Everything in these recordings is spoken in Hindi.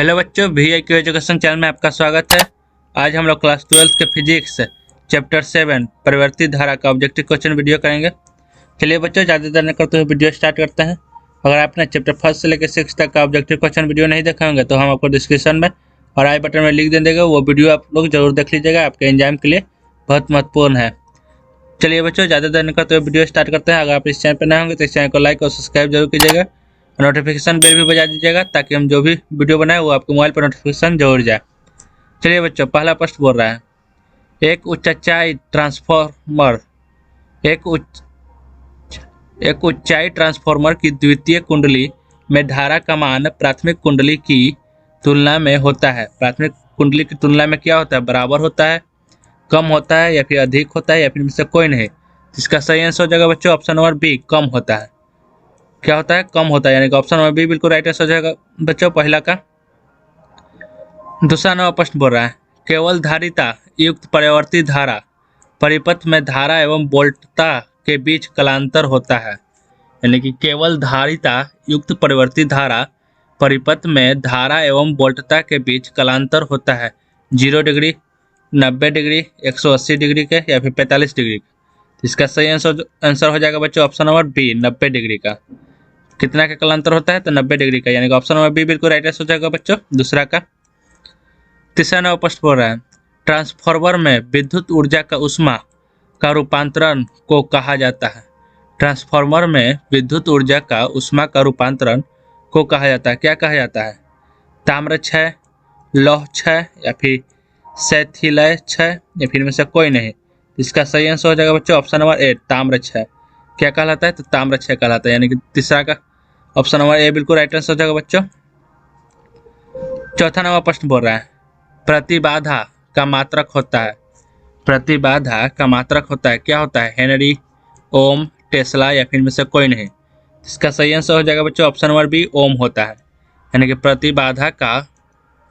हेलो बच्चों, VIQ एजुकेशन चैनल में आपका स्वागत है। आज हम लोग क्लास 12 के फिजिक्स चैप्टर 7 परिवर्तित धारा का ऑब्जेक्टिव क्वेश्चन वीडियो करेंगे। चलिए बच्चों, ज़्यादा देर न करते हुए वीडियो स्टार्ट करते हैं। अगर आपने चैप्टर 1 से लेकर 6 तक का ऑब्जेक्टिव क्वेश्चन वीडियो नहीं देखा होंगे तो हम आपको डिस्क्रिप्शन में और आई बटन में लिंक दे देंगे। वो वीडियो आप लोग जरूर देख लीजिएगा, आपके एग्जाम के लिए बहुत महत्वपूर्ण है। चलिए बच्चों, ज़्यादा देर न करते हुए वीडियो स्टार्ट करते हैं। अगर आप इस चैनल पर नए होंगे तो इस चैनल को लाइक और सब्सक्राइब जरूर कीजिएगा। नोटिफिकेशन बेल भी बजा दीजिएगा ताकि हम जो भी वीडियो बनाए वो आपके मोबाइल पर नोटिफिकेशन जरूर जाए। चलिए बच्चों, पहला प्रश्न बोल रहा है, एक ऊंचाई ट्रांसफॉर्मर एक ऊंचाई ट्रांसफॉर्मर की द्वितीय कुंडली में धारा का मान प्राथमिक कुंडली की तुलना में होता है। प्राथमिक कुंडली की तुलना में क्या होता है? बराबर होता है, कम होता है, या फिर अधिक होता है, या फिर इनमें से कोई नहीं। इसका सही आंसर हो जाएगा बच्चों ऑप्शन नंबर बी, कम होता है। क्या होता है? कम होता है, यानी कि ऑप्शन नंबर बी बिल्कुल राइट आंसर हो जाएगा बच्चों पहला का। दूसरा नंबर प्रश्न बोल रहा है, केवल धारिता युक्त परिवर्ती धारा परिपथ में धारा एवं वोल्टता के बीच कलांतर होता है। यानी कि केवल धारिता युक्त परिवर्ती धारा परिपथ में धारा एवं वोल्टता के बीच कलांतर होता है। 0 डिग्री, 90 डिग्री, 180 डिग्री के, या फिर 45 डिग्री के। इसका सही आंसर हो जाएगा बच्चों ऑप्शन नंबर बी, 90 डिग्री का। कितना का कलांतर होता है? तो 90 डिग्री का, यानी कि ऑप्शन नंबर बी बिल्कुल राइट आंसर हो जाएगा बच्चों दूसरा का। तीसरा नंबर प्रश्न बोल रहा है, ट्रांसफार्मर में विद्युत ऊर्जा का ऊष्मा का रूपांतरण को कहा जाता है। ट्रांसफार्मर में विद्युत ऊर्जा का ऊष्मा का रूपांतरण को कहा जाता है। क्या कहा जाता है? ताम्र क्षय, लौह क्षय, या फिर शैथिलय क्षय, या फिर इनमें से कोई नहीं। इसका सही आंसर हो जाएगा बच्चों ऑप्शन नंबर ए, ताम्र क्षय। क्या कहलाता है? तो ताम्र क्षय कहलाता है, यानी कि तीसरा का ऑप्शन नंबर ए बिल्कुल राइट आंसर हो जाएगा बच्चों। चौथा नंबर प्रश्न बोल रहा है, प्रतिबाधा का मात्रक होता है। प्रतिबाधा का मात्रक होता है, क्या होता है? हेनरी, ओम, टेस्ला, या फिर इनमें से कोई नहीं। इसका सही आंसर हो जाएगा बच्चों ऑप्शन नंबर बी, ओम होता है। यानी कि प्रतिबाधा का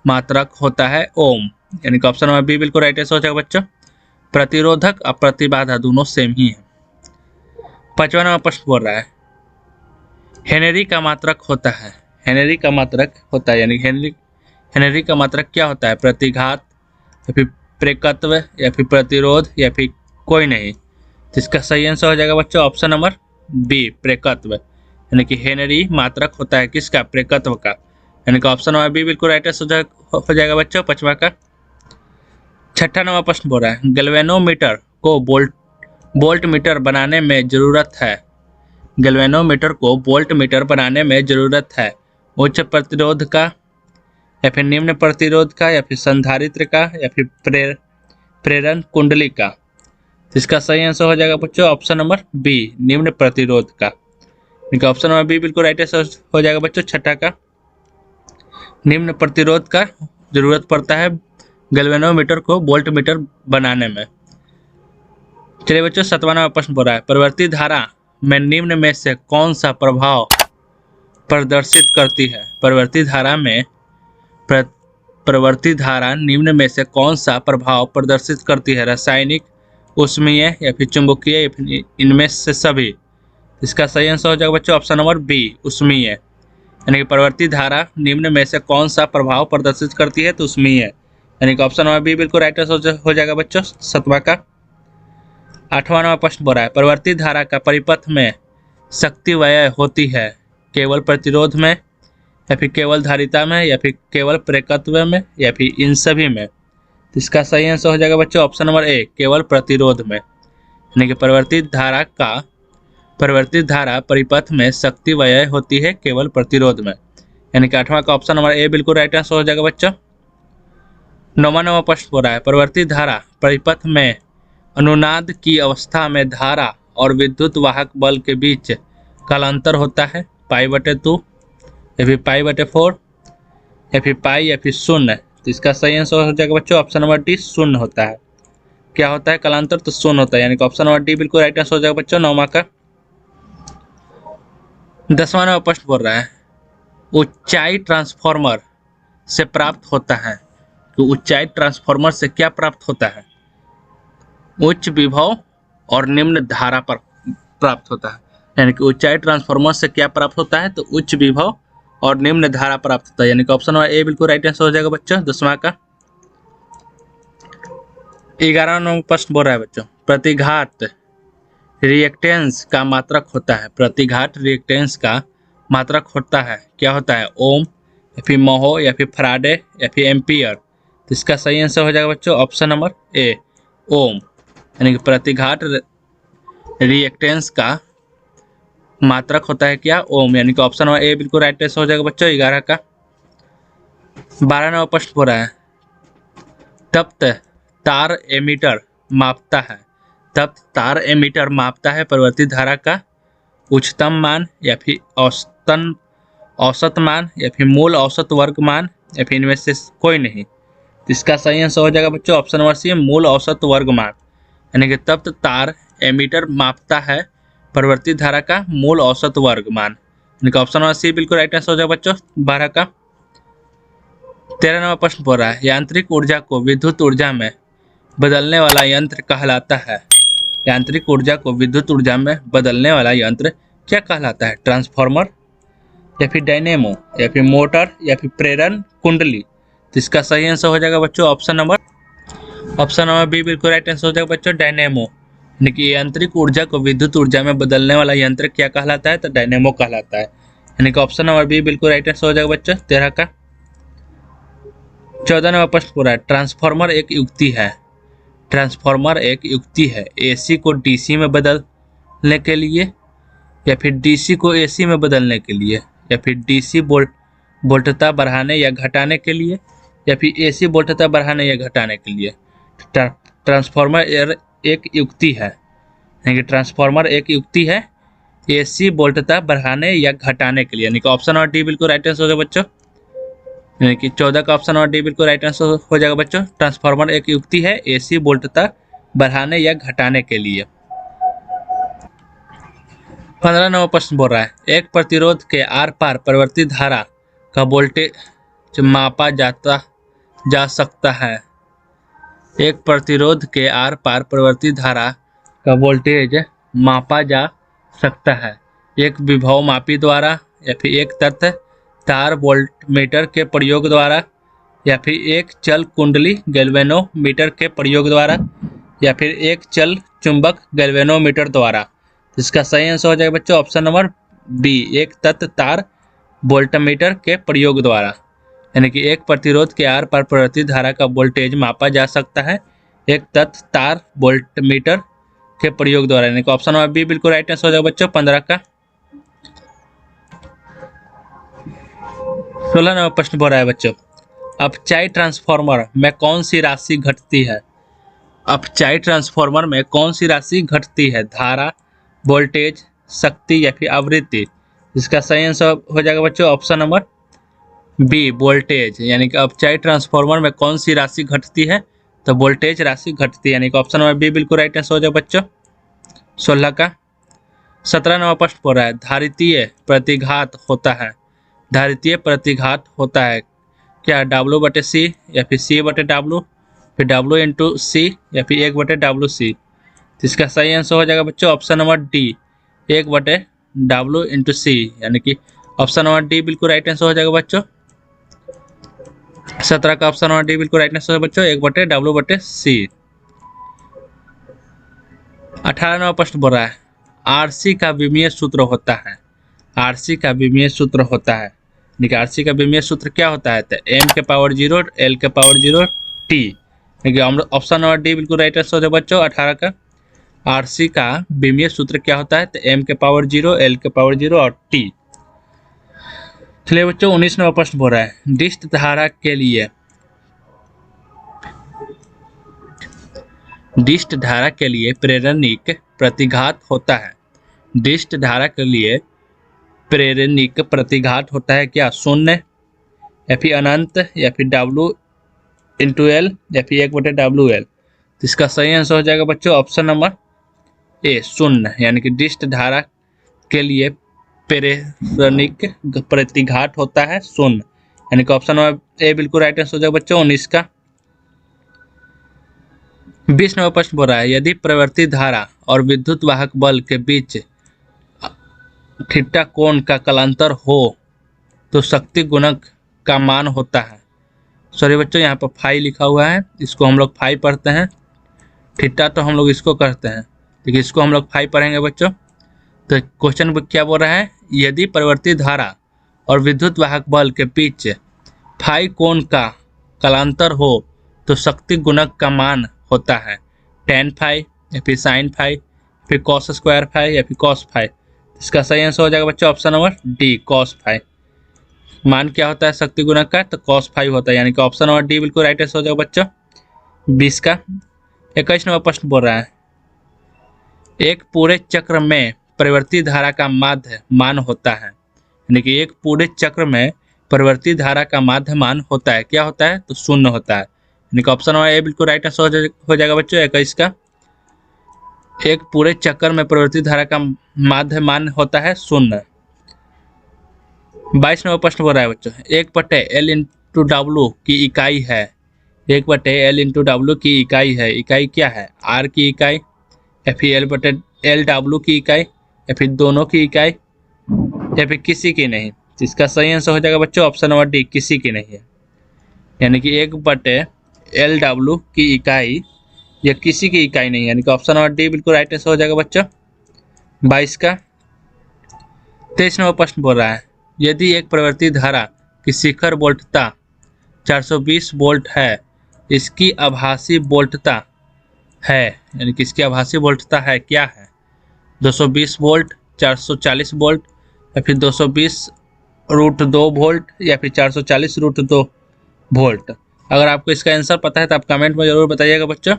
मात्रक होता है ओम, यानी कि ऑप्शन नंबर बी बिल्कुल राइट आंसर हो जाएगा बच्चों। प्रतिरोधक और प्रतिबाधा दोनों सेम ही है। पांचवा नंबर प्रश्न बोल रहा है, हेनरी का मात्रक होता है। हेनरी का मात्रक होता है, यानी हेनरी का मात्रक क्या होता है? प्रतिघात, या फिर प्रेकत्व, या फिर प्रतिरोध, या फिर कोई नहीं। तो इसका सही आंसर हो जाएगा बच्चों ऑप्शन नंबर बी, प्रेकत्व। यानी कि हेनरी मात्रक होता है किसका? प्रेकत्व का, यानी कि ऑप्शन नंबर बी बिल्कुल राइट आंसर हो जाएगा बच्चों पांचवा का। छठा नंबर प्रश्न बोल रहा है, गैल्वेनोमीटर को वोल्ट मीटर बनाने में जरूरत है। गैल्वेनोमीटर को वोल्ट मीटर बनाने में जरूरत है उच्च प्रतिरोध का, या फिर निम्न प्रतिरोध का, या फिर संधारित्र का, या फिर प्रेरण कुंडली का। इसका सही आंसर हो जाएगा बच्चों ऑप्शन नंबर बी, निम्न प्रतिरोध का। ऑप्शन नंबर बी बिल्कुल राइट आंसर हो जाएगा बच्चों छठा का। निम्न प्रतिरोध का जरूरत पड़ता है गैल्वेनोमीटर को वोल्ट मीटर बनाने में। चलिए बच्चों, सातवां नंबर प्रश्न बोल रहा है, परिवर्तित धारा में निम्न में से कौन सा प्रभाव प्रदर्शित करती है। परिवर्तित धारा में परिवर्तित धारा निम्न में से कौन सा प्रभाव प्रदर्शित करती है? रासायनिक, ऊष्मीय, या फिर चुंबकीय, या फिर इनमें से सभी। इसका सही आंसर हो जाएगा बच्चों ऑप्शन नंबर बी, ऊष्मीय। यानी कि परिवर्तित धारा निम्न में से कौन सा प्रभाव प्रदर्शित करती है? तो ऊष्मीय, यानी कि ऑप्शन नंबर बी बिल्कुल राइट आंसर हो जाएगा बच्चों सातवां का। आठवां नंबर प्रश्न बोल रहा है, परिवर्तित धारा का परिपथ में शक्ति व्यय होती है केवल प्रतिरोध में, या फिर केवल धारिता में, या फिर केवल प्रेकत्व में, या फिर इन सभी में। तो इसका सही आंसर हो जाएगा बच्चों ऑप्शन नंबर ए, केवल प्रतिरोध में। यानी कि परिवर्तित धारा परिपथ में शक्ति व्यय होती है केवल प्रतिरोध में, यानी कि आठवां का ऑप्शन नंबर ए बिल्कुल राइट आंसर हो जाएगा बच्चों। नौवां नंबर प्रश्न बोल रहा है, परिवर्तित धारा परिपथ में अनुनाद की अवस्था में धारा और विद्युत वाहक बल के बीच कालांतर होता है। π/2, या फिर π/4, या फिर पाई, या फिर शून्य। तो इसका सही आंसर हो जाएगा बच्चों ऑप्शन नंबर डी, शून्य होता है। क्या होता है कालांतर? तो शून्य होता है, यानी कि ऑप्शन नंबर डी बिल्कुल राइट आंसर हो जाएगा बच्चों नौवां का। 10वां नंबर प्रश्न बोल रहा है, ऊंचाई ट्रांसफार्मर से प्राप्त होता है। तो ऊंचाई ट्रांसफार्मर से क्या प्राप्त होता है? उच्च विभव और निम्न धारा पर प्राप्त होता है। यानी कि ऊंचाई ट्रांसफार्मर से क्या प्राप्त होता है? तो उच्च विभव और निम्न धारा प्राप्त होता है, यानी कि ऑप्शन नंबर ए बिल्कुल राइट आंसर हो जाएगा बच्चों 10वां का। 11वां नंबर प्रश्न बोल रहा है बच्चों, प्रतिघात रिएक्टेंस का मात्रक होता है। प्रतिघात रिएक्टेंस का मात्रक होता है, क्या होता है? ओम या फिर मोहो या फिर फराडे या फिर एम्पियर। तो इसका सही आंसर हो जाएगा बच्चों ऑप्शन नंबर ए ओम, यानी कि प्रतिघात रिएक्टेंस का मात्रक होता है क्या? ओम, यानी कि ऑप्शन नंबर ए बिल्कुल राइट आंसर हो जाएगा बच्चों 11 का। 12 नंबर प्रश्न हो रहा है, तप्त तार एमीटर मापता है। तप्त तार एमीटर मापता है परिवर्तित धारा का उच्चतम मान या फिर औसत मान या फिर मूल औसत वर्ग मान या फिर इनमें से कोई नहीं। तो इसका सही आंसर हो जाएगा बच्चों ऑप्शन नंबर सी मूल औसत वर्ग मान, यानी कि तप्त तार एमीटर मापता है परिवर्तित धारा का मूल औसत वर्ग मान, यानी कि ऑप्शन नंबर सी बिल्कुल राइट आंसर हो जाएगा बच्चों 12 का। 13 नंबर प्रश्न पढ़ रहा है, यांत्रिक ऊर्जा को विद्युत ऊर्जा में बदलने वाला यंत्र कहलाता है। यांत्रिक ऊर्जा को विद्युत ऊर्जा में बदलने वाला यंत्र क्या कहलाता है? ट्रांसफार्मर या फिर डायनेमो या फिर मोटर या फिर प्रेरण कुंडली। तो इसका सही आंसर हो जाएगा बच्चों ऑप्शन नंबर बी बिल्कुल राइट आंसर हो जाएगा बच्चों डायनेमो, यानी कि यांत्रिक ऊर्जा को विद्युत ऊर्जा में बदलने वाला यंत्र क्या कहलाता है? तो डायनेमो कहलाता है, यानी कि ऑप्शन नंबर बी बिल्कुल राइट आंसर हो जाएगा बच्चों 13 का। 14 नंबर प्रश्न पूरा है, ट्रांसफार्मर एक युक्ति है। ट्रांसफार्मर एक युक्ति है एसी को डीसी में बदलने के लिए या फिर डीसी को एसी में बदलने के लिए या फिर डीसी वोल्टता बढ़ाने या घटाने के लिए या फिर एसी वोल्टता बढ़ाने या घटाने के लिए। ट्रांसफार्मर एक युक्ति है, यानी कि ट्रांसफार्मर एक युक्ति है एसी वोल्टता बढ़ाने या घटाने के लिए, यानी कि ऑप्शन नंबर डी बिल्कुल राइट आंसर हो जाएगा बच्चों, यानी कि 14 का ऑप्शन नंबर डी बिल्कुल राइट आंसर हो जाएगा बच्चों। ट्रांसफार्मर एक युक्ति है एसी वोल्टता बढ़ाने या घटाने के लिए। 15 नंबर प्रश्न बोल रहा है, एक प्रतिरोध के आर पार परिवर्तित धारा का वोल्टेज मापा जा सकता है। एक प्रतिरोध के आर पार परिवर्तित धारा का वोल्टेज मापा जा सकता है एक विभव मापी द्वारा या फिर एक तत्व तार वोल्टमीटर के प्रयोग द्वारा या फिर एक चल कुंडली गैल्वेनोमीटर के प्रयोग द्वारा या फिर एक चल चुंबक गैल्वेनोमीटर द्वारा। इसका सही आंसर हो जाएगा बच्चों ऑप्शन नंबर बी एक तत्व तार वोल्टमीटर के प्रयोग द्वारा, यानी कि एक प्रतिरोध के आर पार परिवर्तित धारा का वोल्टेज मापा जा सकता है एक तत्व तार वोल्टमीटर के प्रयोग द्वारा, यानी कि ऑप्शन नंबर बी बिल्कुल राइट आंसर हो जाएगा बच्चों 15 का। 16 नंबर प्रश्न बोल रहा है बच्चों, अपचाई ट्रांसफार्मर में कौन सी राशि घटती है? अपचाई ट्रांसफार्मर में कौन सी राशि घटती है? धारा, वोल्टेज, शक्ति या फिर आवृत्ति। इसका सही आंसर हो जाएगा बच्चों ऑप्शन नंबर बी वोल्टेज, यानी कि अपचाई ट्रांसफार्मर में कौन सी राशि घटती है? तो वोल्टेज राशि घटती है, यानी कि ऑप्शन नंबर बी बिल्कुल राइट आंसर हो जाएगा बच्चों 16 का। 17 नंबर प्रश्न बोल रहा है, धारितीय प्रतिघात होता है। धारितीय प्रतिघात होता है क्या? W बटे सी या फिर C बटे W, फिर W इंटू सी या फिर 1 बटे WC। तो इसका सही आंसर हो जाएगा बच्चों ऑप्शन नंबर डी 1 बटे W इंटू सी, यानी कि ऑप्शन नंबर डी बिल्कुल राइट आंसर हो जाएगा बच्चों 17 का ऑप्शन नंबर डी बिल्कुल राइट आंसर है बच्चों 1 बटे W बटे सी। 18 नंबर प्रश्न बोल रहा है, आरसी का विमीय सूत्र होता है। आरसी का विमीय सूत्र होता है, देखिए आरसी का विमीय सूत्र क्या होता है? तो m के पावर 0 l के पावर 0 t, देखिए ऑप्शन नंबर डी बिल्कुल राइट आंसर है बच्चों 18 का। आरसी का विमीय सूत्र क्या होता है? तो m के पावर 0 l के पावर 0 और t। चलिए बच्चों 19 नंबर प्रश्न बोल रहा है, डिस्ट धारा के लिए डिस्ट धारा के लिए प्रेरणिक प्रतिघात होता है। डिस्ट धारा के लिए प्रेरणिक प्रतिघात होता है क्या? शून्य या फिर अनंत या फिर W इंटू एल या फिर 1 बटे WL। तो इसका सही आंसर हो जाएगा बच्चों ऑप्शन नंबर ए शून्य, यानी कि डिस्ट धारा के लिए प्रेरणिक प्रतिघात होता है शून्य, यानी कि ऑप्शन नंबर ए बिल्कुल राइट आंसर हो जाएगा बच्चों 19 का। 20 नंबर प्रश्न बोल रहा है, यदि प्रवर्तित धारा और विद्युत वाहक बल के बीच थीटा कोण का कलांतर हो तो शक्ति गुणक का मान होता है। सॉरी बच्चों, यहाँ पर फाई लिखा हुआ है, इसको हम लोग फाई पढ़ते हैं। थीटा तो हम लोग इसको करते हैं, लेकिन इसको हम लोग फाई पढ़ेंगे बच्चों। तो क्वेश्चन क्या बोल रहा है, यदि परिवर्ती धारा और विद्युत वाहक बल के बीच फाई कोण का कालांतर हो तो शक्ति गुणक का मान होता है tan फाई या फिर sin फाई, फिर cos स्क्वायर फाई या फिर cos फाई। इसका सही आंसर हो जाएगा बच्चों option number D, cos phi. मान क्या होता है शक्ति गुणक का, तो cos फाई होता है, यानी कि ऑप्शन नंबर डी बिल्कुल राइट आंसर हो जाएगा बच्चों 20 का। 21 नंबर प्रश्न बोल रहा है, एक पूरे चक्र में परिवर्ती धारा का माध्य मान होता है, यानी कि एक पूरे चक्र में परिवर्ती धारा का माध्य मान होता है, क्या होता है, तो शून्य होता है, यानी कि ऑप्शन नंबर ए बिल्कुल राइट आंसर हो जाएगा बच्चों 21 का। एक पूरे चक्कर में परिवर्ती धारा का माध्य मान होता है शून्य। 22 नंबर प्रश्न बोल रहा है बच्चों, 1/L/W की इकाई है, 1/L/W की इकाई है, इकाई क्या है, R की इकाई या फिर L/L/W की इकाई या फिर दोनों की इकाई या फिर किसी की नहीं। इसका सही आंसर हो जाएगा बच्चों ऑप्शन नंबर डी, किसी की नहीं है, यानी कि 1/L/W की इकाई या किसी की इकाई नहीं है, यानी कि ऑप्शन नंबर डी बिल्कुल राइट आंसर हो जाएगा बच्चों 22 का। 23 नंबर प्रश्न बोल रहा है, यदि एक परिवर्ती धारा की शिखर वोल्टता 420 वोल्ट है, इसकी आभासी वोल्टता है, यानी कि इसकी आभासी वोल्टता है क्या है, 220 वोल्ट, 440 वोल्ट या फिर 220√2 वोल्ट या फिर 440√2 वोल्ट। अगर आपको इसका आंसर पता है तो आप कमेंट में जरूर बताइएगा बच्चों।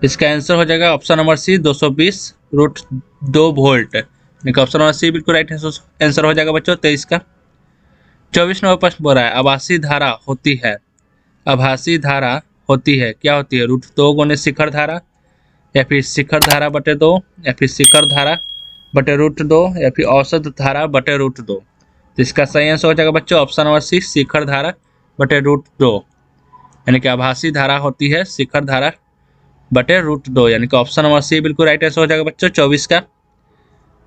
इसका आंसर हो जाएगा ऑप्शन नंबर सी 220√2 वोल्ट, यानी कि ऑप्शन नंबर सी बिल्कुल राइट आंसर हो जाएगा बच्चों 23 का। 24 नंबर प्रश्न बोल रहा है, आभासी धारा होती है, आभासी धारा होती है क्या होती है, √2 गुने शिखर धारा या फिर शिखर धारा बटे 2 या फिर शिखर धारा बटे √2 या फिर औसत धारा बटे √2। तो इसका सही आंसर हो जाएगा बच्चों ऑप्शन नंबर सी शिखर धारा बटे √2, यानी कि आभासी धारा होती है शिखर धारा बटे √2, यानी कि ऑप्शन नंबर सी बिल्कुल राइट आंसर हो जाएगा बच्चों 24 का।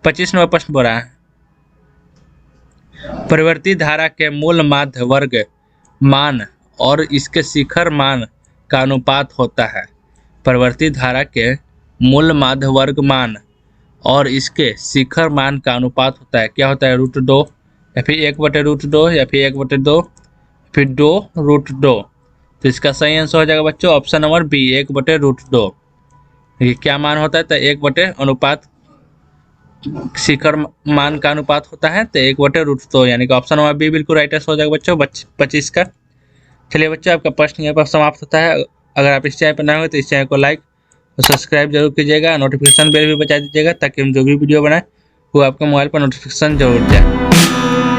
25 नंबर प्रश्न बोल रहा है, परिवर्ती धारा के मूल माध्य वर्ग मान और इसके शिखर मान का अनुपात होता है, परिवर्ती धारा के मूल माध्य वर्ग मान और इसके शिखर मान का अनुपात होता है, क्या होता है, √2 या फिर 1/√2 या फिर 1/2 फिर 2√2। तो इसका सही आंसर हो जाएगा बच्चों ऑप्शन नंबर बी 1/√2। देखिए क्या मान होता है, तो 1 अनुपात शिखर मान का अनुपात होता है, तो 1/√2, यानी कि ऑप्शन नंबर बी बिल्कुल राइट आंसर हो जाएगा बच्चों 25 का। चलिए बच्चों आपका प्रश्न यहाँ पर समाप्त होता है। अगर आप इस चैनल पर नए हो तो इस चैनल को लाइक और सब्सक्राइब जरूर कीजिएगा, नोटिफिकेशन बेल भी बजा दीजिएगा ताकि हम जो भी वीडियो बनाए वो आपके मोबाइल पर नोटिफिकेशन जरूर जाए।